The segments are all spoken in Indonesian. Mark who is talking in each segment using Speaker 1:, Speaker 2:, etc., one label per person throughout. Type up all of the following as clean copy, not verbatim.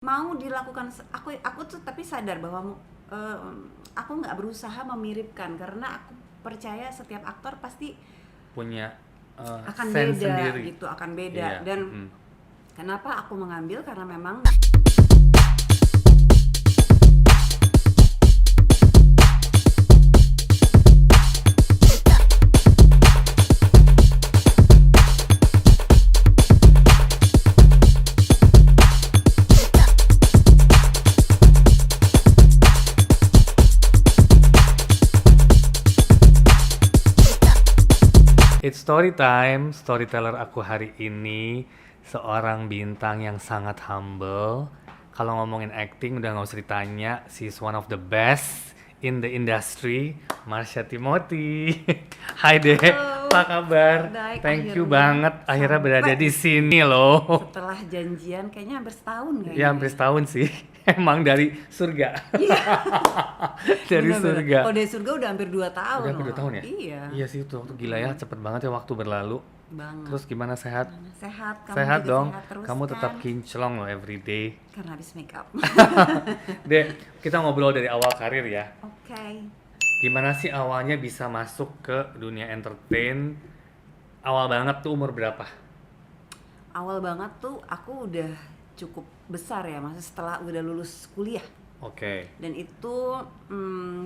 Speaker 1: mau dilakukan. Aku tuh tapi sadar bahwa aku nggak berusaha memiripkan, karena aku percaya setiap aktor pasti
Speaker 2: punya
Speaker 1: akan
Speaker 2: sense
Speaker 1: beda
Speaker 2: sendiri
Speaker 1: gitu, akan beda.
Speaker 2: iya.
Speaker 1: Dan kenapa aku mengambil, karena memang
Speaker 2: It's story time, storyteller aku hari ini seorang bintang yang sangat humble. Kalau ngomongin acting udah nggak usah ditanya, she's one of the best in the industry, Marsha Timothy. Hai Dek,
Speaker 1: halo,
Speaker 2: apa kabar?
Speaker 1: baik,
Speaker 2: Thank you
Speaker 1: akhirnya
Speaker 2: banget, akhirnya berada
Speaker 1: sampai
Speaker 2: di sini loh.
Speaker 1: setelah janjian kayaknya hampir setahun kayaknya.
Speaker 2: Ya hampir setahun sih, emang dari surga.
Speaker 1: Iya.
Speaker 2: Dari
Speaker 1: Bener-bener.
Speaker 2: surga.
Speaker 1: Kalau dari surga udah hampir 2 tahun
Speaker 2: Udah hampir
Speaker 1: loh.
Speaker 2: 2 tahun ya?
Speaker 1: Iya.
Speaker 2: Iya sih, itu waktu gila ya, cepet banget ya waktu berlalu.
Speaker 1: Banget.
Speaker 2: Terus gimana, sehat?
Speaker 1: Sehat, kamu
Speaker 2: Sehat
Speaker 1: juga
Speaker 2: dong,
Speaker 1: sehat terus
Speaker 2: kamu tetap
Speaker 1: kan?
Speaker 2: kinclong loh everyday.
Speaker 1: Karena habis make up.
Speaker 2: Dek, kita ngobrol dari awal karir ya.
Speaker 1: Oke.
Speaker 2: Gimana sih awalnya bisa masuk ke dunia entertain? Awal banget tuh umur berapa?
Speaker 1: Awal banget tuh aku udah cukup besar ya, maksudnya setelah udah lulus kuliah.
Speaker 2: Oke.
Speaker 1: Dan itu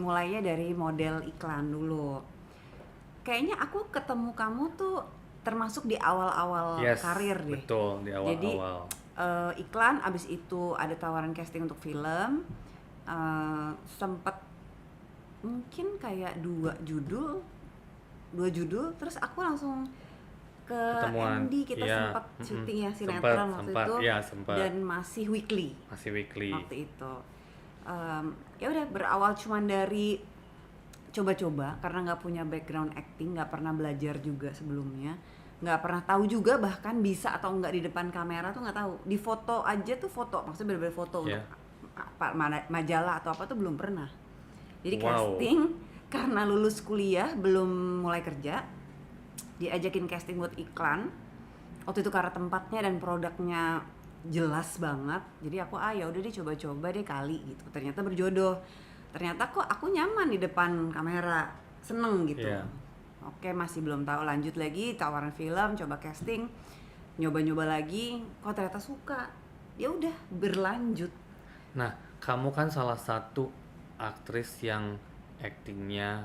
Speaker 1: mulainya dari model iklan dulu. Kayaknya aku ketemu kamu tuh termasuk di awal-awal
Speaker 2: Yes,
Speaker 1: karir deh.
Speaker 2: betul, di
Speaker 1: Jadi
Speaker 2: awal-awal.
Speaker 1: iklan, abis itu ada tawaran casting untuk film. Sempet mungkin kayak dua judul, terus aku langsung ke
Speaker 2: Ketemuan,
Speaker 1: MD, kita
Speaker 2: iya,
Speaker 1: sempat syuting ya
Speaker 2: sempet,
Speaker 1: sinetron waktu
Speaker 2: sempat,
Speaker 1: itu,
Speaker 2: iya, sempet.
Speaker 1: dan masih weekly
Speaker 2: Masih weekly.
Speaker 1: waktu itu. Ya udah, berawal cuman dari coba-coba karena nggak punya background acting, nggak pernah belajar juga sebelumnya, nggak pernah tahu juga bahkan bisa atau nggak di depan kamera tuh nggak tahu. Di foto aja tuh, foto maksudnya bener-bener foto
Speaker 2: Yeah.
Speaker 1: untuk apa, majalah atau apa tuh belum pernah. Jadi
Speaker 2: Wow.
Speaker 1: casting karena lulus kuliah belum mulai kerja, diajakin casting buat iklan. Waktu itu karena tempatnya dan produknya jelas banget, jadi aku ya udah deh, coba-coba deh kali gitu. Ternyata berjodoh, ternyata kok aku nyaman di depan kamera, seneng gitu.
Speaker 2: Iya.
Speaker 1: Oke, masih belum tahu, lanjut lagi tawaran film, coba casting, nyoba-nyoba lagi, kok ternyata suka, ya udah berlanjut.
Speaker 2: Nah, kamu kan salah satu aktris yang aktingnya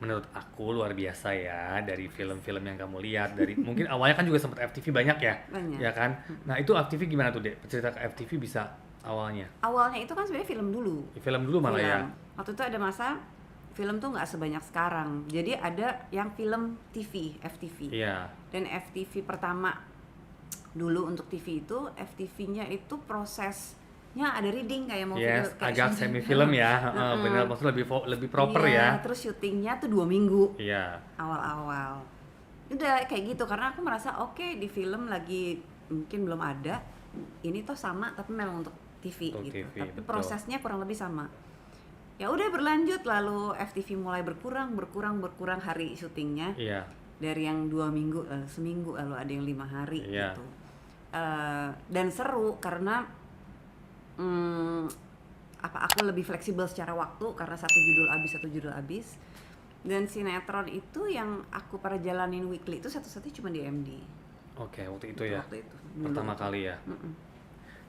Speaker 2: menurut aku luar biasa ya, dari film-film yang kamu lihat, dari mungkin awalnya kan juga sempat FTV banyak ya,
Speaker 1: Banyak.
Speaker 2: ya kan? Nah itu FTV gimana tuh Dek? Cerita ke FTV bisa awalnya?
Speaker 1: Awalnya itu kan sebenarnya film dulu.
Speaker 2: Film dulu malah ya?
Speaker 1: Waktu itu ada masa film tuh nggak sebanyak sekarang, jadi ada yang film TV, FTV.
Speaker 2: Iya.
Speaker 1: Dan FTV pertama dulu untuk TV itu, FTV-nya itu prosesnya ada reading kayak mau video,
Speaker 2: Yes,
Speaker 1: kayak
Speaker 2: agak
Speaker 1: syuting.
Speaker 2: semi film ya, bener, maksudnya lebih proper
Speaker 1: Iya,
Speaker 2: ya.
Speaker 1: terus syutingnya tuh 2 minggu
Speaker 2: Iya.
Speaker 1: awal-awal. Udah kayak gitu, karena aku merasa oke, di film lagi mungkin belum ada, ini tuh sama tapi memang untuk TV
Speaker 2: Untuk
Speaker 1: gitu.
Speaker 2: TV,
Speaker 1: Tapi
Speaker 2: betul.
Speaker 1: prosesnya kurang lebih sama. Ya udah berlanjut, lalu FTV mulai berkurang hari syutingnya.
Speaker 2: Iya.
Speaker 1: Dari yang 2 minggu, seminggu, lalu ada yang 5 hari
Speaker 2: Iya.
Speaker 1: gitu. Dan seru karena aku lebih fleksibel secara waktu karena satu judul habis. Dan sinetron itu yang aku perjalanin weekly itu satu-satunya cuma di MD.
Speaker 2: Oke, waktu itu ya.
Speaker 1: Waktu itu dulu.
Speaker 2: Pertama kali ya.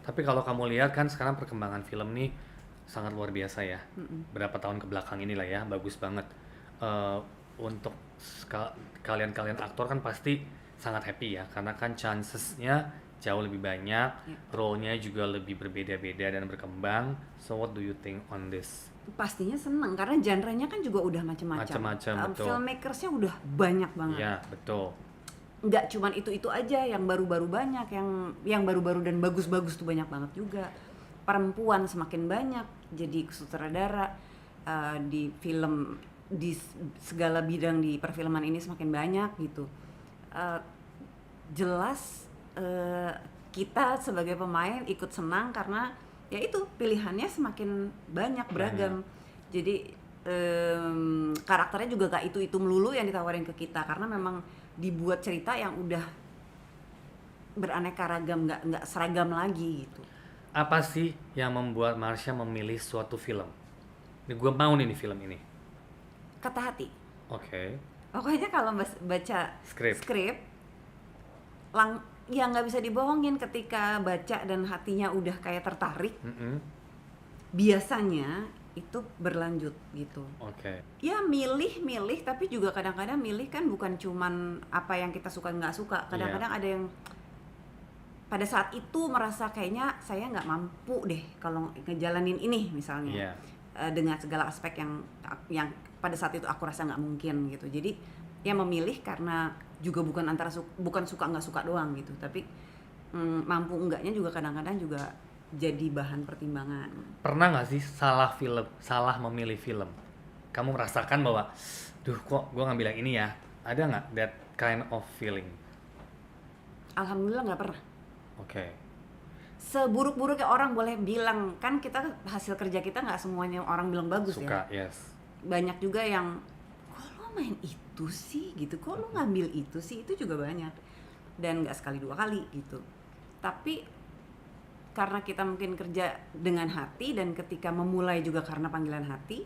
Speaker 2: Tapi kalau kamu lihat kan sekarang perkembangan film nih sangat luar biasa ya. Berapa tahun ke belakang inilah ya, bagus banget. Untuk kalian aktor kan pasti sangat happy ya, karena kan chancesnya jauh lebih banyak, role-nya juga lebih berbeda-beda dan berkembang. So what do you think on this?
Speaker 1: Pastinya seneng karena genre-nya kan juga udah macam-macam.
Speaker 2: Macam-macam, betul.
Speaker 1: Filmmakers-nya udah banyak banget.
Speaker 2: Iya, betul.
Speaker 1: Nggak cuman itu aja, yang baru-baru banyak, yang baru-baru dan bagus-bagus tuh banyak banget juga. Perempuan semakin banyak jadi sutradara di film, di segala bidang di perfilman ini semakin banyak gitu. Jelas kita sebagai pemain ikut senang karena ya itu pilihannya semakin banyak, beragam. Jadi karakternya juga gak itu melulu yang ditawarin ke kita, karena memang dibuat cerita yang udah beraneka ragam, nggak seragam lagi gitu.
Speaker 2: Apa sih yang membuat Marsha memilih suatu film? Ini gue mau nih di film ini.
Speaker 1: Kata hati.
Speaker 2: Oke.
Speaker 1: Pokoknya kalau baca
Speaker 2: Skrip.
Speaker 1: skrip, ya nggak bisa dibohongin ketika baca dan hatinya udah kayak tertarik,
Speaker 2: Mm-mm.
Speaker 1: biasanya itu berlanjut gitu.
Speaker 2: Oke.
Speaker 1: Ya milih tapi juga kadang-kadang milih kan bukan cuman apa yang kita suka nggak suka. Kadang-kadang ada yang pada saat itu merasa kayaknya saya nggak mampu deh kalau ngejalanin ini misalnya.
Speaker 2: Iya.
Speaker 1: Dengan segala aspek yang pada saat itu aku rasa nggak mungkin gitu. Jadi ya memilih karena juga bukan bukan suka nggak suka doang gitu, tapi mampu enggaknya juga kadang-kadang juga jadi bahan pertimbangan.
Speaker 2: Pernah nggak sih salah memilih film? Kamu merasakan bahwa, duh kok gue ngambil yang ini ya? Ada nggak that kind of feeling?
Speaker 1: Alhamdulillah nggak pernah.
Speaker 2: Oke.
Speaker 1: Seburuk-buruknya orang boleh bilang, kan kita hasil kerja kita nggak semuanya orang bilang bagus.
Speaker 2: Suka,
Speaker 1: ya.
Speaker 2: yes.
Speaker 1: Banyak juga yang, kok lo main itu sih gitu, kok lo ngambil itu sih, itu juga banyak. Dan nggak sekali dua kali gitu. Tapi karena kita mungkin kerja dengan hati dan ketika memulai juga karena panggilan hati,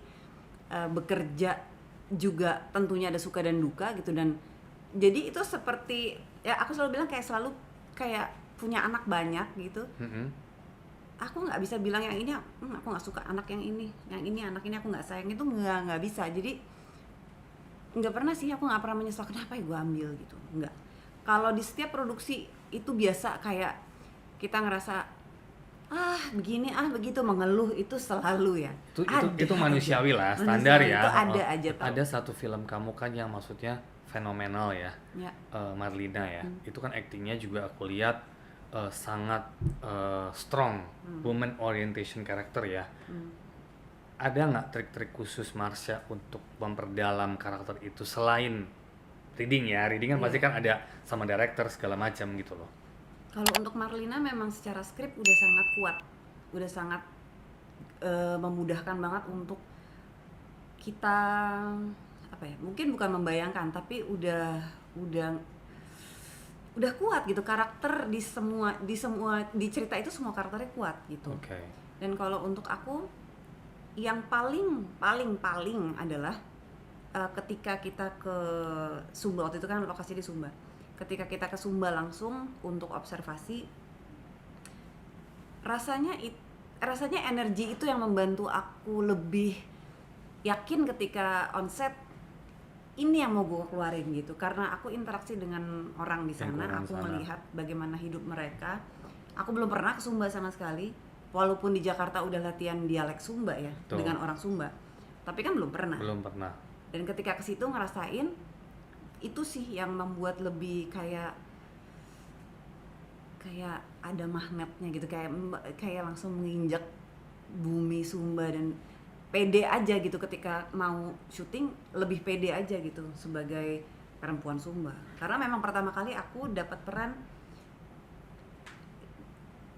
Speaker 1: bekerja juga tentunya ada suka dan duka gitu, dan jadi itu seperti ya aku selalu bilang kayak punya anak banyak gitu.
Speaker 2: Mm-hmm.
Speaker 1: Aku nggak bisa bilang yang ini aku nggak suka anak yang ini anak ini aku nggak sayang, itu nggak bisa. Jadi nggak pernah sih, aku nggak pernah menyesal kenapa ya gue ambil gitu, nggak. Kalau di setiap produksi itu biasa kayak kita ngerasa begini begitu, mengeluh itu selalu ya.
Speaker 2: Itu manusiawi lah, standar ya.
Speaker 1: Itu ada aja.
Speaker 2: Ada satu film kamu kan yang maksudnya fenomenal ya, Marlina ya. Itu kan aktingnya juga aku lihat sangat strong, woman orientation karakter ya. Ada nggak trik-trik khusus Marsha untuk memperdalam karakter itu selain reading ya? Reading kan pasti kan ada sama director segala macam gitu loh.
Speaker 1: Kalau untuk Marlina memang secara skrip udah sangat kuat, udah sangat memudahkan banget untuk kita mungkin bukan membayangkan, tapi udah kuat gitu karakter di cerita itu, semua karakternya kuat gitu.
Speaker 2: Okay.
Speaker 1: Dan kalau untuk aku yang paling adalah ketika kita ke Sumba, waktu itu kan lokasi di Sumba. Ketika kita ke Sumba langsung untuk observasi, rasanya energi itu yang membantu aku lebih yakin ketika on set ini yang mau gue keluarin gitu, karena aku interaksi dengan orang di sana, aku melihat bagaimana hidup mereka. Aku belum pernah ke Sumba sama sekali, walaupun di Jakarta udah latihan dialek Sumba ya. Tuh. Dengan orang Sumba, tapi kan belum pernah. Dan ketika ke situ ngerasain itu sih yang membuat lebih kayak ada magnetnya gitu, kayak langsung menginjak bumi Sumba, dan pede aja gitu ketika mau syuting, lebih pede aja gitu sebagai perempuan Sumba. Karena memang pertama kali aku dapat peran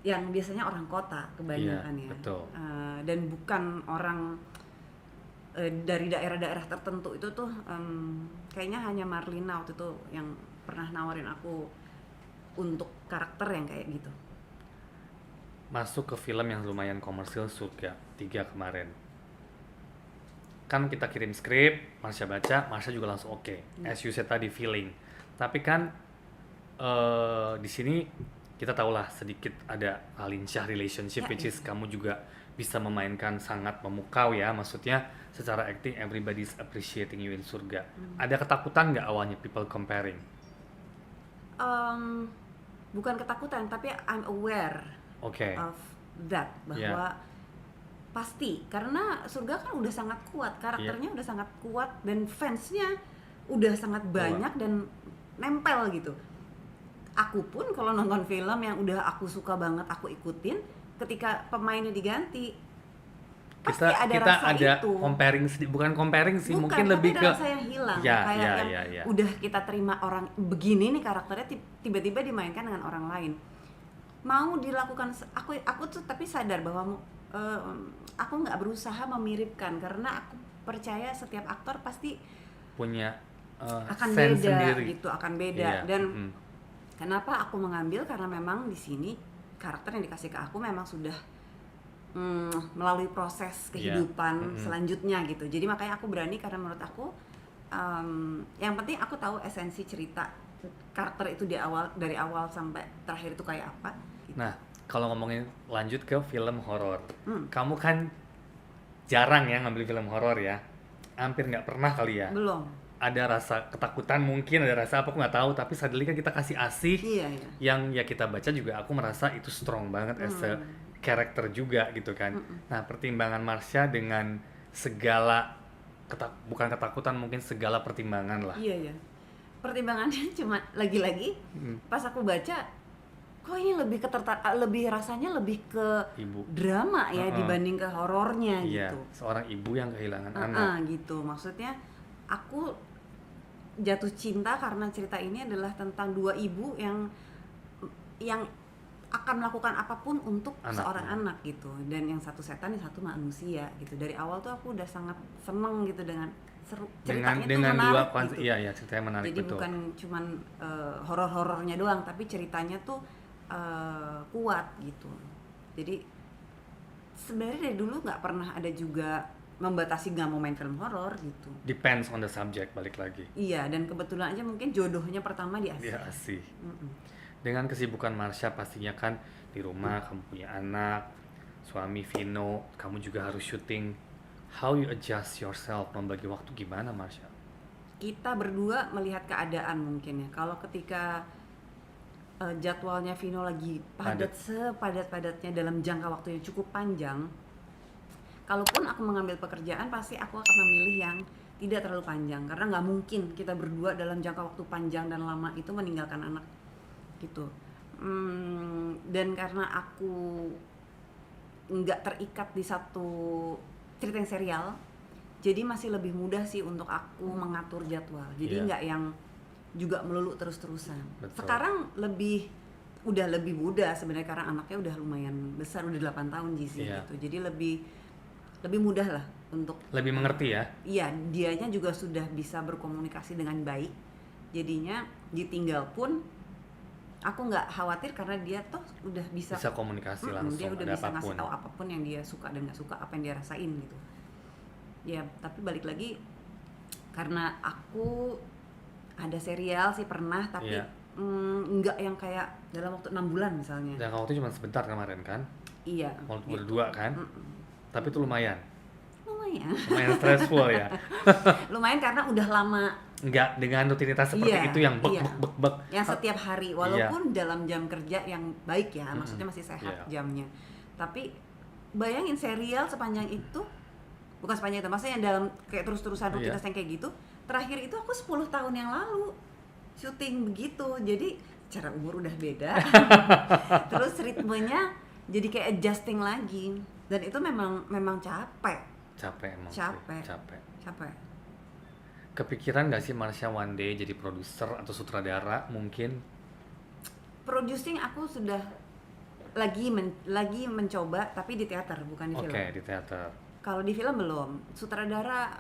Speaker 1: yang biasanya orang kota kebanyakan ya.
Speaker 2: Betul.
Speaker 1: Dan bukan orang dari daerah-daerah tertentu. Itu tuh kayaknya hanya Marlina waktu itu yang pernah nawarin aku untuk karakter yang kayak gitu.
Speaker 2: Masuk ke film yang lumayan komersil, Surga 3 kemarin. Kan kita kirim skrip, Marsha baca, Marsha juga langsung oke. As you said tadi, feeling. Tapi kan di sini kita tahulah sedikit ada Alinsya relationship, which is kamu juga bisa memainkan sangat memukau ya, maksudnya secara acting everybody's appreciating you in Surga. Ada ketakutan nggak awalnya people comparing?
Speaker 1: Bukan ketakutan, tapi I'm aware of that, bahwa pasti, karena Surga kan udah sangat kuat, karakternya udah sangat kuat, dan fansnya udah sangat banyak dan nempel gitu. Aku pun kalau nonton film yang udah aku suka banget, aku ikutin, ketika pemainnya diganti, pasti ada rasa itu.
Speaker 2: Bukan comparing sih, mungkin lebih ke
Speaker 1: rasa yang hilang. Udah kita terima orang begini nih karakternya, tiba-tiba dimainkan dengan orang lain. Mau dilakukan, aku tuh tapi sadar bahwa aku nggak berusaha memiripkan, karena aku percaya setiap aktor pasti
Speaker 2: punya
Speaker 1: akan beda sendiri. Gitu, akan beda. Dan kenapa aku mengambil, karena memang di sini karakter yang dikasih ke aku memang sudah melalui proses
Speaker 2: Iya.
Speaker 1: kehidupan selanjutnya gitu. Jadi makanya aku berani karena menurut aku yang penting aku tahu esensi cerita karakter itu dari awal sampai terakhir itu kayak apa. Gitu.
Speaker 2: Nah, kalau ngomongin lanjut ke film horor, kamu kan jarang ya ngambil film horor ya, hampir nggak pernah kali ya.
Speaker 1: Belum.
Speaker 2: Ada rasa ketakutan mungkin, ada rasa apa aku nggak tahu, tapi suddenly kan kita kasih asih
Speaker 1: Iya, iya.
Speaker 2: yang ya kita baca juga aku merasa itu strong banget as a karakter juga gitu kan. Nah, pertimbangan Marsha dengan segala bukan ketakutan, mungkin segala pertimbangan lah.
Speaker 1: Iya, iya. Pertimbangannya cuma lagi-lagi pas aku baca kok ini lebih rasanya lebih ke
Speaker 2: Ibu.
Speaker 1: drama ya dibanding ke horornya
Speaker 2: Iya,
Speaker 1: gitu.
Speaker 2: seorang ibu yang kehilangan anak.
Speaker 1: Gitu. Maksudnya aku jatuh cinta karena cerita ini adalah tentang dua ibu yang akan melakukan apapun untuk seorang anak gitu. Dan yang satu setan, yang satu manusia gitu. Dari awal tuh aku udah sangat seneng gitu dengan ceritanya
Speaker 2: dengan
Speaker 1: tuh menarik
Speaker 2: dua
Speaker 1: gitu.
Speaker 2: Iya, ceritanya menarik.
Speaker 1: Jadi
Speaker 2: betul.
Speaker 1: bukan cuman horor-horornya doang, tapi ceritanya tuh kuat gitu. Jadi sebenarnya dari dulu nggak pernah ada juga membatasi nggak mau main film horor gitu.
Speaker 2: Depends on the subject, balik lagi.
Speaker 1: Iya, dan kebetulan aja mungkin jodohnya pertama di Asia.
Speaker 2: Dia asih. Dengan kesibukan Marsha pastinya kan di rumah kamu punya anak, suami Vino, kamu juga harus syuting. How you adjust yourself, membagi waktu gimana Marsha?
Speaker 1: Kita berdua melihat keadaan mungkin ya. Kalau ketika jadwalnya Vino lagi padat sepadat-padatnya dalam jangka waktu yang cukup panjang, kalaupun aku mengambil pekerjaan pasti aku akan memilih yang tidak terlalu panjang karena nggak mungkin kita berdua dalam jangka waktu panjang dan lama itu meninggalkan anak gitu. Dan karena aku nggak terikat di satu cerita yang serial, jadi masih lebih mudah sih untuk aku mengatur jadwal. Jadi nggak yang juga melulu terus-terusan.
Speaker 2: Betul.
Speaker 1: Sekarang udah lebih mudah sebenarnya karena anaknya udah lumayan besar, udah 8 tahun Jizi gitu. Jadi lebih mudah lah untuk
Speaker 2: lebih mengerti ya.
Speaker 1: Iya, dianya juga sudah bisa berkomunikasi dengan baik. Jadinya ditinggal pun aku nggak khawatir karena dia toh udah bisa
Speaker 2: komunikasi langsung.
Speaker 1: Dia udah bisa
Speaker 2: apapun.
Speaker 1: ngasih tahu apapun yang dia suka dan nggak suka, apa yang dia rasain gitu. Ya, tapi balik lagi karena aku ada serial sih pernah, tapi nggak yang kayak dalam waktu 6 bulan misalnya.
Speaker 2: Dan waktu cuma sebentar kemarin kan?
Speaker 1: Iya.
Speaker 2: Waktu berdua kan? Tapi itu lumayan stressful ya.
Speaker 1: Lumayan karena udah lama
Speaker 2: nggak dengan rutinitas seperti itu yang bek.
Speaker 1: Yang setiap hari, walaupun dalam jam kerja yang baik ya, maksudnya masih sehat jamnya. Tapi bayangin serial sepanjang itu, bukan sepanjang itu, maksudnya yang dalam kayak terus-terusan rutinitas yang kayak gitu. Terakhir itu aku 10 tahun yang lalu syuting begitu, jadi cara umur udah beda. Terus ritmenya jadi kayak adjusting lagi, dan itu memang capek emang. Capek.
Speaker 2: Kepikiran nggak sih Marsha one day jadi produser atau sutradara mungkin?
Speaker 1: Producing aku sudah lagi mencoba, tapi di teater bukan di film.
Speaker 2: Oke, di teater.
Speaker 1: Kalau di film belum. Sutradara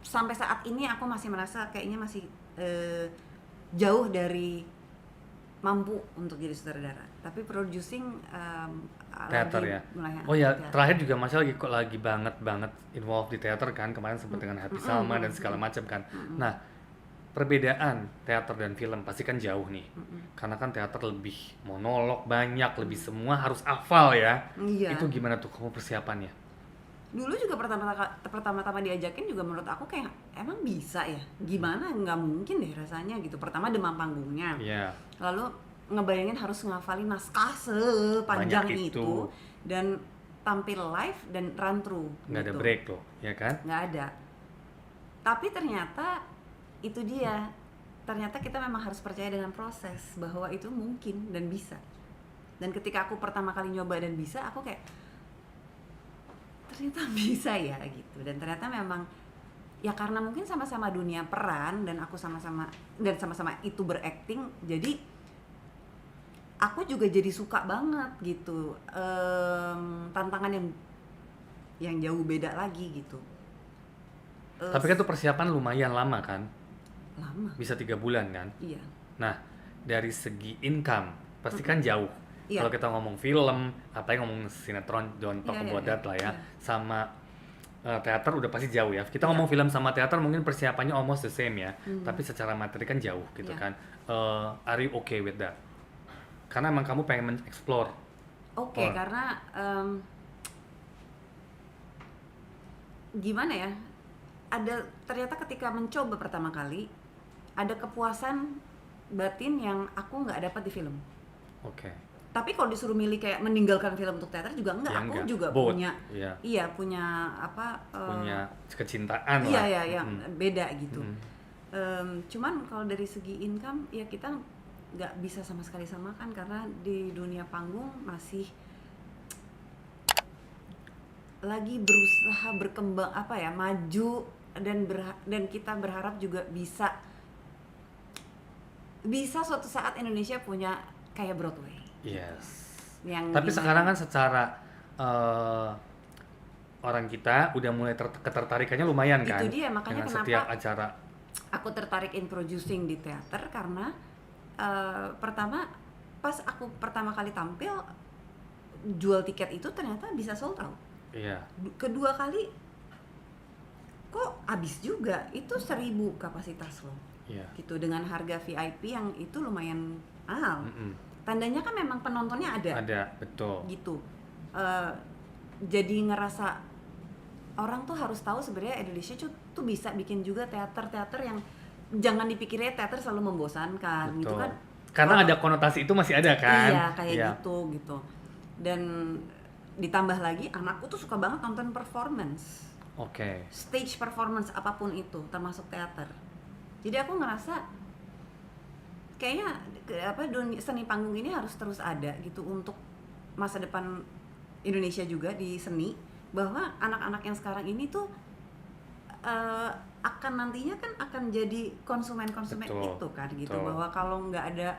Speaker 1: sampai saat ini aku masih merasa kayaknya masih jauh dari mampu untuk jadi sutradara. Tapi producing
Speaker 2: teater ya. Oh ya, teater. Terakhir juga Marsha lagi banget involved di teater kan, kemarin sempat dengan Happy Salma dan segala macam kan. Nah, perbedaan teater dan film pasti kan jauh nih. Karena kan teater lebih monolog banyak, lebih semua harus hafal ya.
Speaker 1: Iya.
Speaker 2: Itu gimana tuh kamu persiapannya?
Speaker 1: Dulu juga pertama-tama diajakin juga menurut aku kayak emang bisa ya, gimana, nggak mungkin deh rasanya gitu. Pertama demam panggungnya, lalu ngebayangin harus ngafalin naskah sepanjang itu dan tampil live dan run through
Speaker 2: nggak
Speaker 1: gitu.
Speaker 2: Ada break loh, ya kan?
Speaker 1: Nggak ada. Tapi ternyata itu dia, ternyata kita memang harus percaya dengan proses bahwa itu mungkin dan bisa. Dan ketika aku pertama kali nyoba dan bisa, aku kayak ternyata bisa ya gitu. Dan ternyata memang ya karena mungkin sama-sama dunia peran dan aku sama-sama itu berakting, jadi aku juga jadi suka banget gitu. Tantangan yang jauh beda lagi gitu.
Speaker 2: Tapi kan tuh persiapan lumayan lama kan?
Speaker 1: Lama.
Speaker 2: Bisa 3 bulan kan?
Speaker 1: Iya.
Speaker 2: Nah, dari segi income pasti kan jauh.
Speaker 1: Iya.
Speaker 2: Kalau kita ngomong film, apalagi ngomong sinetron, don't talk
Speaker 1: Iya, iya,
Speaker 2: about
Speaker 1: iya.
Speaker 2: that lah ya.
Speaker 1: Iya.
Speaker 2: Sama teater udah pasti jauh ya. Kita
Speaker 1: Iya.
Speaker 2: ngomong film sama teater mungkin persiapannya almost the same ya. Tapi secara materi kan jauh gitu
Speaker 1: Iya.
Speaker 2: kan. Are you okay with that? Karena emang kamu pengen men-explore.
Speaker 1: Oke,
Speaker 2: Or-
Speaker 1: karena gimana ya? Ternyata ketika mencoba pertama kali ada kepuasan batin yang aku nggak dapat di film.
Speaker 2: Oke.
Speaker 1: Tapi kalau disuruh milih kayak meninggalkan film untuk teater juga enggak.
Speaker 2: Ya,
Speaker 1: Aku
Speaker 2: enggak.
Speaker 1: juga
Speaker 2: Both.
Speaker 1: punya,
Speaker 2: Iya.
Speaker 1: iya punya apa?
Speaker 2: Punya kecintaan
Speaker 1: Iya
Speaker 2: lah.
Speaker 1: ya, yang beda gitu.
Speaker 2: Mm-mm.
Speaker 1: Cuman kalau dari segi income ya kita nggak bisa sama sekali samakan karena di dunia panggung masih lagi berusaha berkembang apa ya, maju dan kita berharap juga bisa suatu saat Indonesia punya kayak Broadway.
Speaker 2: Yes.
Speaker 1: Yang
Speaker 2: Tapi
Speaker 1: dimana-
Speaker 2: sekarang kan secara orang kita udah mulai ketertarikannya lumayan
Speaker 1: Itu
Speaker 2: kan
Speaker 1: dia, makanya
Speaker 2: dengan
Speaker 1: kenapa
Speaker 2: setiap acara.
Speaker 1: aku tertarik in producing di teater karena pertama pas aku pertama kali tampil jual tiket itu ternyata bisa sold out.
Speaker 2: Iya.
Speaker 1: Kedua kali kok habis juga, itu 1.000 kapasitas loh
Speaker 2: Iya.
Speaker 1: gitu dengan harga VIP yang itu lumayan mahal.
Speaker 2: Mm-mm.
Speaker 1: Tandanya kan memang penontonnya ada
Speaker 2: Ada, betul.
Speaker 1: gitu. Jadi ngerasa orang tuh harus tahu sebenarnya Indonesia tuh bisa bikin juga teater-teater yang jangan dipikirnya teater selalu membosankan gitu
Speaker 2: Betul.
Speaker 1: kan.
Speaker 2: Karena
Speaker 1: Kalau-
Speaker 2: ada konotasi itu masih ada kan?
Speaker 1: Iya, kayak
Speaker 2: Iya.
Speaker 1: gitu. Dan ditambah lagi anakku tuh suka banget nonton performance.
Speaker 2: Oke.
Speaker 1: Stage performance apapun itu, termasuk teater. Jadi aku ngerasa kayaknya seni panggung ini harus terus ada gitu untuk masa depan Indonesia juga di seni, bahwa anak-anak yang sekarang ini tuh akan nantinya kan akan jadi konsumen-konsumen
Speaker 2: Betul,
Speaker 1: itu kan gitu,
Speaker 2: betul.
Speaker 1: bahwa kalau nggak ada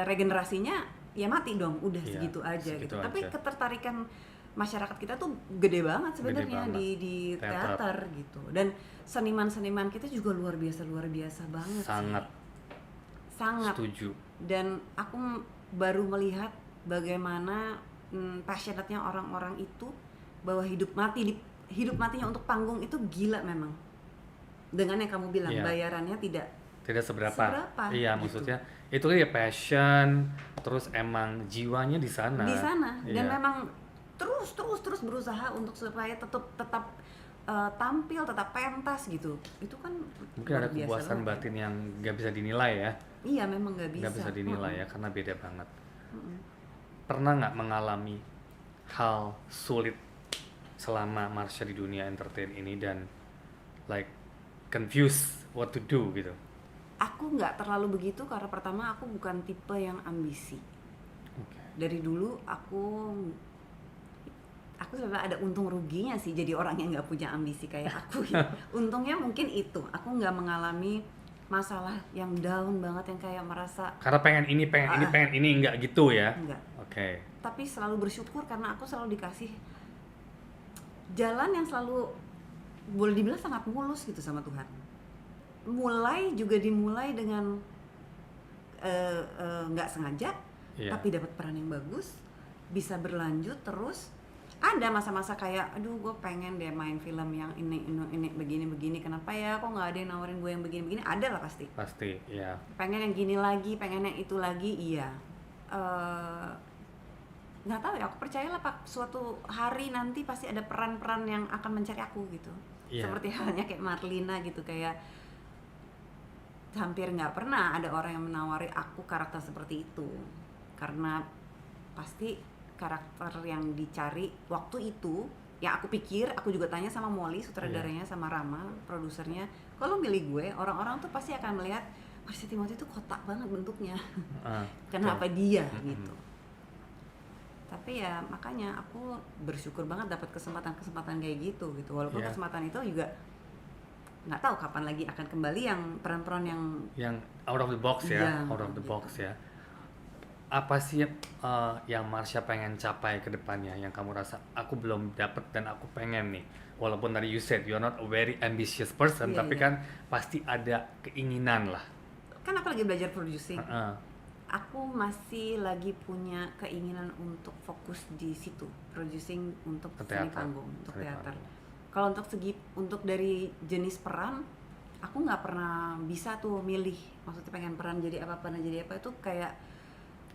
Speaker 1: regenerasinya ya mati dong, udah
Speaker 2: Iya,
Speaker 1: segitu aja
Speaker 2: segitu
Speaker 1: gitu. Tapi
Speaker 2: aja.
Speaker 1: ketertarikan masyarakat kita tuh gede banget sebenarnya
Speaker 2: banget.
Speaker 1: di
Speaker 2: Teater.
Speaker 1: teater gitu. Dan seniman-seniman kita juga luar biasa banget
Speaker 2: Sangat
Speaker 1: sih. Sangat.
Speaker 2: setuju.
Speaker 1: Dan aku baru melihat bagaimana passionate-nya orang-orang itu, bahwa hidup matinya untuk panggung itu gila memang. Dengan yang kamu bilang,
Speaker 2: Iya.
Speaker 1: bayarannya tidak
Speaker 2: Tidak seberapa.
Speaker 1: Seberapa,
Speaker 2: Iya,
Speaker 1: gitu.
Speaker 2: maksudnya itu kan ya passion, terus emang jiwanya di sana.
Speaker 1: di sana. Dan
Speaker 2: Iya.
Speaker 1: memang terus berusaha untuk supaya tetap tampil, tetap pentas gitu. Itu kan
Speaker 2: Mungkin ada
Speaker 1: luar biasa
Speaker 2: kepuasan
Speaker 1: banget.
Speaker 2: batin yang nggak bisa dinilai ya.
Speaker 1: Iya, memang nggak bisa.
Speaker 2: Nggak bisa dinilai ya, karena beda banget.
Speaker 1: Mm-mm.
Speaker 2: Pernah nggak mengalami hal sulit selama Marsha di dunia entertain ini dan like confused what to do gitu?
Speaker 1: Aku nggak terlalu begitu karena pertama aku bukan tipe yang ambisi.
Speaker 2: Oke.
Speaker 1: Dari dulu aku sebenarnya ada untung ruginya sih jadi orang yang nggak punya ambisi kayak aku ya. Untungnya mungkin itu, aku nggak mengalami masalah yang down banget yang kayak merasa
Speaker 2: Karena pengen ini, nggak gitu ya?
Speaker 1: enggak.
Speaker 2: Oke.
Speaker 1: Tapi selalu bersyukur karena aku selalu dikasih jalan yang selalu boleh dibilang sangat mulus gitu sama Tuhan. Dimulai dengan nggak sengaja,
Speaker 2: Iya.
Speaker 1: tapi dapat peran yang bagus, bisa berlanjut terus. Ada masa-masa kayak, aduh gue pengen deh main film yang ini begini, kenapa ya kok nggak ada yang nawarin gue yang begini, ada lah pasti.
Speaker 2: Pasti, ya.
Speaker 1: Pengen yang gini lagi, pengen yang itu lagi, iya. Nggak tahu ya, aku percayalah Pak, suatu hari nanti pasti ada peran-peran yang akan mencari aku gitu.
Speaker 2: Iya.
Speaker 1: Seperti halnya kayak Marlina gitu, kayak hampir nggak pernah ada orang yang menawari aku karakter seperti itu, karena pasti karakter yang dicari waktu itu yang aku pikir, aku juga tanya sama Molly sutradaranya, sama Rama produsernya, kalau milih gue orang-orang tuh pasti akan melihat Marsha Timothy itu kotak banget bentuknya. Kenapa dia gitu. Tapi ya makanya aku bersyukur banget dapat kesempatan kayak gitu walaupun
Speaker 2: Yeah.
Speaker 1: kesempatan itu juga nggak tahu kapan lagi akan kembali yang peran-peran yang
Speaker 2: out of the box ya,
Speaker 1: Iya,
Speaker 2: out of the
Speaker 1: gitu.
Speaker 2: box ya. Apa sih yang Marsha pengen capai ke depannya, yang kamu rasa aku belum dapet dan aku pengen nih, walaupun tadi you said you're not a very ambitious person,
Speaker 1: Iya,
Speaker 2: tapi
Speaker 1: iya.
Speaker 2: kan pasti ada keinginan lah.
Speaker 1: kan aku lagi belajar producing.
Speaker 2: Heeh.
Speaker 1: aku masih lagi punya keinginan untuk fokus di situ, producing untuk
Speaker 2: Ke
Speaker 1: seni
Speaker 2: teater.
Speaker 1: panggung, untuk
Speaker 2: Seni
Speaker 1: teater.
Speaker 2: panggung.
Speaker 1: Kalau untuk dari jenis peran, aku nggak pernah bisa tuh milih. Maksudnya pengen peran jadi apa, pernah jadi apa, itu kayak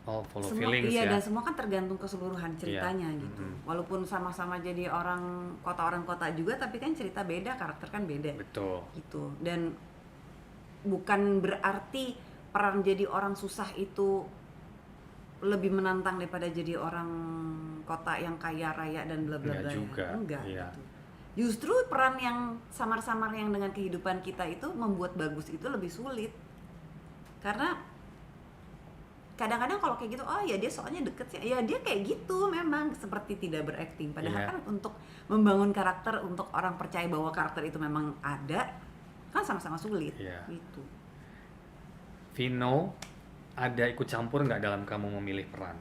Speaker 2: Oh, follow
Speaker 1: semua,
Speaker 2: feelings
Speaker 1: iya,
Speaker 2: ya.
Speaker 1: dan semua kan tergantung keseluruhan ceritanya
Speaker 2: Iya,
Speaker 1: gitu.
Speaker 2: mm-mm.
Speaker 1: Walaupun sama-sama jadi orang kota juga, tapi kan cerita beda, karakter kan beda
Speaker 2: Betul.
Speaker 1: gitu. Dan bukan berarti peran jadi orang susah itu lebih menantang daripada jadi orang kota yang kaya raya dan bla bla
Speaker 2: Enggak
Speaker 1: bla ya.
Speaker 2: juga.
Speaker 1: Enggak
Speaker 2: Iya.
Speaker 1: gitu. Justru peran yang samar-samar yang dengan kehidupan kita itu membuat bagus itu lebih sulit. Karena kadang-kadang kalau kayak gitu, oh ya dia soalnya deket sih, ya dia kayak gitu memang seperti tidak berakting. Padahal
Speaker 2: Iya.
Speaker 1: kan untuk membangun karakter, untuk orang percaya bahwa karakter itu memang ada, kan sama-sama sulit
Speaker 2: Iya.
Speaker 1: gitu.
Speaker 2: Vino, ada ikut campur nggak dalam kamu memilih peran?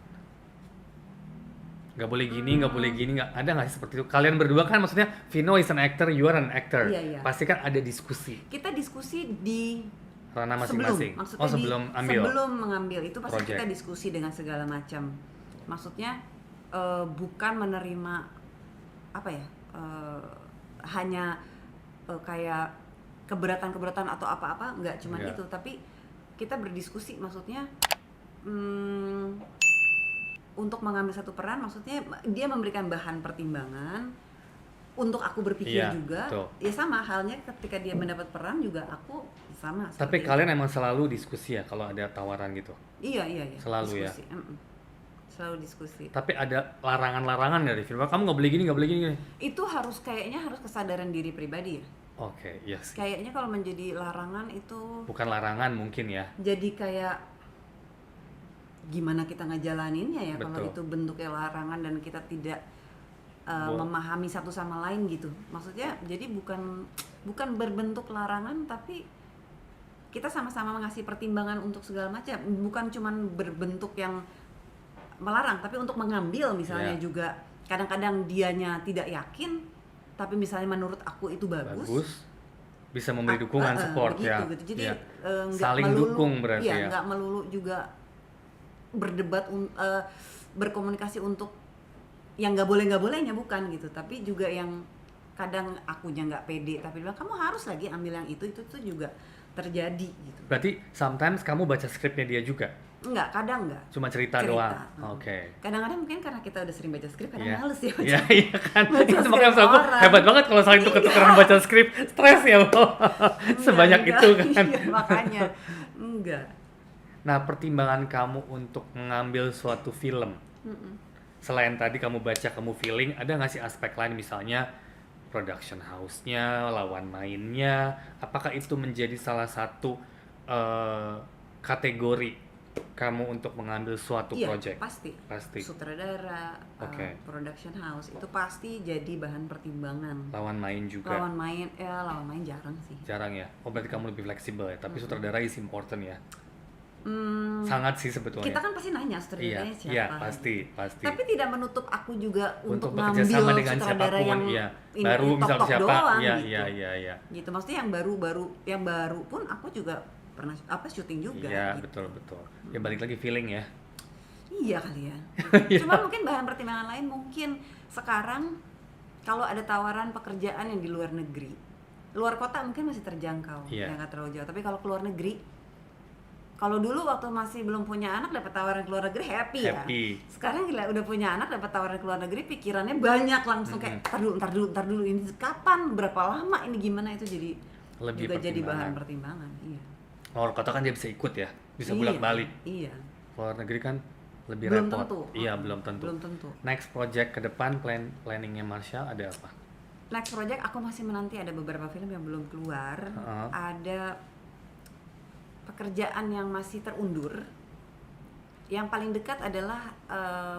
Speaker 2: Nggak boleh gini, nggak boleh gini, nggak ada nggak sih seperti itu? Kalian berdua kan maksudnya Vino is an actor, you are an actor.
Speaker 1: Iya, iya.
Speaker 2: Pasti kan ada diskusi
Speaker 1: Kita diskusi di
Speaker 2: ranah masing-masing.
Speaker 1: maksudnya
Speaker 2: Oh, sebelum ambil.
Speaker 1: sebelum mengambil itu pasti
Speaker 2: project.
Speaker 1: kita diskusi dengan segala macam. Maksudnya bukan menerima apa ya, hanya kayak keberatan atau apa-apa, nggak cuman
Speaker 2: Nggak.
Speaker 1: itu, tapi kita berdiskusi. Maksudnya untuk mengambil satu peran, maksudnya dia memberikan bahan pertimbangan untuk aku berpikir
Speaker 2: Iya,
Speaker 1: juga.
Speaker 2: betul.
Speaker 1: Ya sama halnya ketika dia mendapat peran juga aku sama.
Speaker 2: Tapi
Speaker 1: seperti
Speaker 2: kalian emang selalu diskusi ya kalau ada tawaran gitu.
Speaker 1: Iya.
Speaker 2: Selalu ya?
Speaker 1: Diskusi. Selalu diskusi.
Speaker 2: Tapi ada larangan-larangan dari film. Kamu nggak boleh gini, nggak boleh gini.
Speaker 1: Itu kayaknya harus kesadaran diri pribadi ya.
Speaker 2: Oke, yes.
Speaker 1: Kayaknya kalau menjadi larangan itu
Speaker 2: Bukan larangan mungkin ya.
Speaker 1: jadi kayak gimana kita ngejalaninnya ya kalau
Speaker 2: Betul.
Speaker 1: itu bentuknya larangan dan kita tidak
Speaker 2: Bo-
Speaker 1: memahami satu sama lain gitu. Maksudnya jadi bukan berbentuk larangan, tapi kita sama-sama mengasih pertimbangan untuk segala macam. Bukan cuman berbentuk yang melarang, tapi untuk mengambil misalnya
Speaker 2: Ya.
Speaker 1: juga. Kadang-kadang dianya tidak yakin, tapi misalnya menurut aku itu bagus.
Speaker 2: Bisa memberi dukungan, support
Speaker 1: begitu,
Speaker 2: ya.
Speaker 1: gitu. Jadi
Speaker 2: Iya.
Speaker 1: nggak
Speaker 2: Saling
Speaker 1: melulu,
Speaker 2: dukung berarti
Speaker 1: iya,
Speaker 2: ya.
Speaker 1: nggak melulu juga berdebat, berkomunikasi untuk yang nggak bolehnya, bukan gitu. Tapi juga yang kadang akunya nggak pede, tapi bilang kamu harus lagi ambil yang itu tuh juga terjadi gitu.
Speaker 2: Berarti sometimes kamu baca skripnya dia juga?
Speaker 1: Enggak, kadang enggak.
Speaker 2: Cuma cerita doang? Oke.
Speaker 1: Kadang-kadang mungkin karena kita udah sering baca skrip, kadang
Speaker 2: Iya.
Speaker 1: males ya baca.
Speaker 2: Iya, iya kan.
Speaker 1: baca
Speaker 2: Itu
Speaker 1: skrip
Speaker 2: makanya maksud aku
Speaker 1: orang.
Speaker 2: hebat banget kalau saling tuker-tukeran baca skrip. Stres ya, Bro. Sebanyak
Speaker 1: Enggak,
Speaker 2: itu kan.
Speaker 1: iya, makanya enggak.
Speaker 2: Nah, pertimbangan kamu untuk mengambil suatu film, selain tadi kamu baca, kamu feeling, ada nggak sih aspek lain, misalnya production house-nya, lawan mainnya, apakah itu menjadi salah satu kategori kamu untuk mengambil suatu
Speaker 1: Iya,
Speaker 2: project?
Speaker 1: pasti. Sutradara,
Speaker 2: Oke.
Speaker 1: production house itu pasti jadi bahan pertimbangan.
Speaker 2: Lawan main juga?
Speaker 1: Lawan main jarang sih.
Speaker 2: Jarang ya? Oh, berarti kamu lebih fleksibel ya? Tapi sutradara is important ya?
Speaker 1: Hmm,
Speaker 2: Sangat sih sebetulnya.
Speaker 1: kita kan pasti nanya
Speaker 2: Iya,
Speaker 1: sutradaranya siapa.
Speaker 2: iya, pasti.
Speaker 1: Tapi tidak menutup aku juga untuk
Speaker 2: bekerja
Speaker 1: ngambil
Speaker 2: sama dengan
Speaker 1: sutradara
Speaker 2: siapapun,
Speaker 1: yang
Speaker 2: iya.
Speaker 1: ini
Speaker 2: Baru misal
Speaker 1: top-top
Speaker 2: siapa?
Speaker 1: doang
Speaker 2: Iya,
Speaker 1: gitu.
Speaker 2: iya.
Speaker 1: Gitu, maksudnya yang baru pun aku juga pernah syuting juga.
Speaker 2: Iya,
Speaker 1: gitu.
Speaker 2: betul. Ya balik lagi feeling ya.
Speaker 1: Iya kali ya.
Speaker 2: Iya.
Speaker 1: Cuma mungkin bahan pertimbangan lain, mungkin sekarang kalau ada tawaran pekerjaan yang di luar negeri, luar kota mungkin masih terjangkau,
Speaker 2: Iya.
Speaker 1: ya nggak terlalu jauh. Tapi kalau ke luar negeri, kalau dulu waktu masih belum punya anak dapat tawaran ke luar negeri happy ya. Sekarang gila udah punya anak dapat tawaran ke luar negeri, pikirannya banyak langsung kayak tar dulu ini kapan, berapa lama ini, gimana, itu jadi
Speaker 2: Lebih
Speaker 1: juga jadi
Speaker 2: pertimbangan.
Speaker 1: bahan pertimbangan. Iya.
Speaker 2: Luar kota kan dia bisa ikut ya, bisa
Speaker 1: Iya,
Speaker 2: bolak-balik.
Speaker 1: Iya.
Speaker 2: Luar negeri kan lebih
Speaker 1: Belum
Speaker 2: repot.
Speaker 1: tentu.
Speaker 2: Iya, belum tentu.
Speaker 1: Belum tentu.
Speaker 2: Next project ke depan, planningnya Marshall ada apa?
Speaker 1: Next project aku masih menanti, ada beberapa film yang belum keluar. Ada pekerjaan yang masih terundur. Yang paling dekat adalah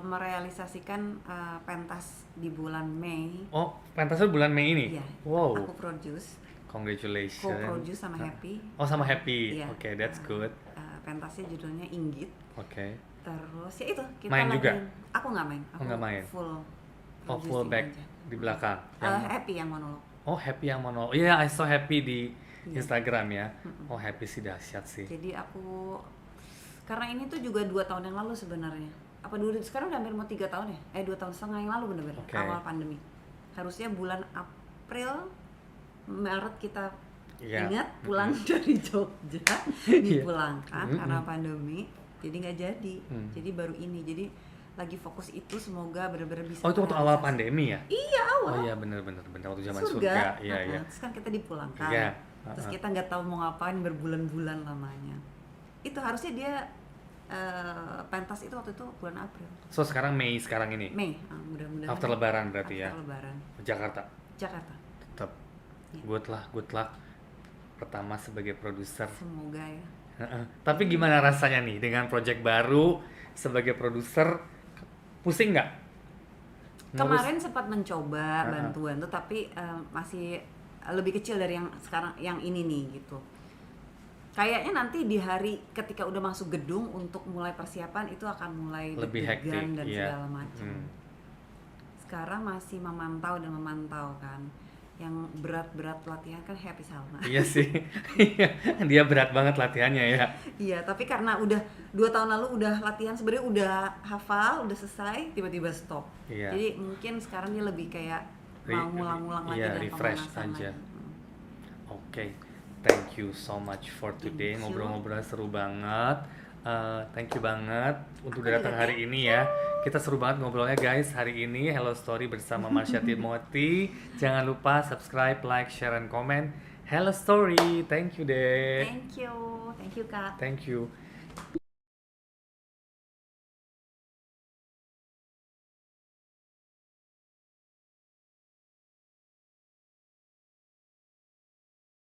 Speaker 1: merealisasikan pentas di bulan Mei.
Speaker 2: Oh, pentasnya bulan Mei ini?
Speaker 1: Iya.
Speaker 2: Wow,
Speaker 1: Aku produce,
Speaker 2: congratulations.
Speaker 1: co-produce sama Happy.
Speaker 2: Oh, sama Happy.
Speaker 1: Iya.
Speaker 2: Oke, that's good.
Speaker 1: Pentasnya judulnya Inggit.
Speaker 2: Oke.
Speaker 1: Terus ya itu kita
Speaker 2: Main juga?
Speaker 1: Aku nggak main. Aku
Speaker 2: nggak main.
Speaker 1: Full.
Speaker 2: Oh, full
Speaker 1: producing
Speaker 2: back
Speaker 1: aja.
Speaker 2: di belakang.
Speaker 1: Happy yang monolog.
Speaker 2: Oh, Happy yang monolog. Iya, I saw Happy di
Speaker 1: Iya.
Speaker 2: Instagram ya. Oh, Happy sih dahsyat sih.
Speaker 1: Jadi aku Karena ini tuh juga 2 tahun yang lalu sebenarnya. Apa dulu sekarang udah hampir mau 3 tahun ya? 2 tahun setengah yang lalu bener-bener
Speaker 2: Oke.
Speaker 1: awal pandemi. Harusnya bulan April, Maret kita
Speaker 2: Iya.
Speaker 1: ingat pulang dari Jogja dipulangkan karena pandemi. Jadi nggak jadi. Jadi baru ini. Jadi lagi fokus itu, semoga bener-bener bisa.
Speaker 2: Oh, itu waktu awal
Speaker 1: terrealisasi.
Speaker 2: pandemi ya?
Speaker 1: Iya, awal.
Speaker 2: Oh iya, bener waktu zaman surga. Iya, iya.
Speaker 1: Terus kan kita dipulangkan.
Speaker 2: Iya,
Speaker 1: Terus kita nggak tahu mau ngapain berbulan-bulan lamanya. Itu harusnya dia pentas itu waktu itu bulan April.
Speaker 2: So sekarang Mei sekarang ini.
Speaker 1: Mei, mudah-mudahan.
Speaker 2: After Lebaran berarti ya.
Speaker 1: After Lebaran.
Speaker 2: Jakarta.
Speaker 1: Jakarta.
Speaker 2: Tetap.
Speaker 1: Iya.
Speaker 2: Good luck. Pertama sebagai produser.
Speaker 1: Semoga ya.
Speaker 2: Tapi gimana rasanya nih dengan project baru sebagai produser? Pusing nggak?
Speaker 1: Kemarin sempat mencoba bantuan tuh, tapi masih lebih kecil dari yang sekarang, yang ini nih gitu. Kayaknya nanti di hari ketika udah masuk gedung untuk mulai persiapan itu akan mulai
Speaker 2: Lebih hektik,
Speaker 1: deg-degan dan
Speaker 2: iya.
Speaker 1: segala macam. Sekarang masih memantau kan. Yang berat-berat latihan kan Happy Salma.
Speaker 2: Iya sih. Dia berat banget latihannya ya.
Speaker 1: Iya, tapi karena udah 2 tahun lalu udah latihan, sebenarnya udah hafal, udah selesai, tiba-tiba stop.
Speaker 2: Iya.
Speaker 1: Jadi mungkin sekarang dia lebih kayak mau ngulang-ngulang lagi
Speaker 2: iya,
Speaker 1: dan
Speaker 2: refresh
Speaker 1: pemanasan
Speaker 2: aja.
Speaker 1: lagi.
Speaker 2: Oke. Thank you so much for today.
Speaker 1: Thank you.
Speaker 2: Ngobrol-ngobrol seru banget. Thank you banget untuk
Speaker 1: Aku
Speaker 2: udah datang
Speaker 1: juga
Speaker 2: hari ini ya. Kita seru banget ngobrolnya guys hari ini. Hello Story bersama Marsha Timothy. Jangan lupa subscribe, like, share, and comment. Hello Story. Thank you deh.
Speaker 1: Thank you Kak.
Speaker 2: Thank you.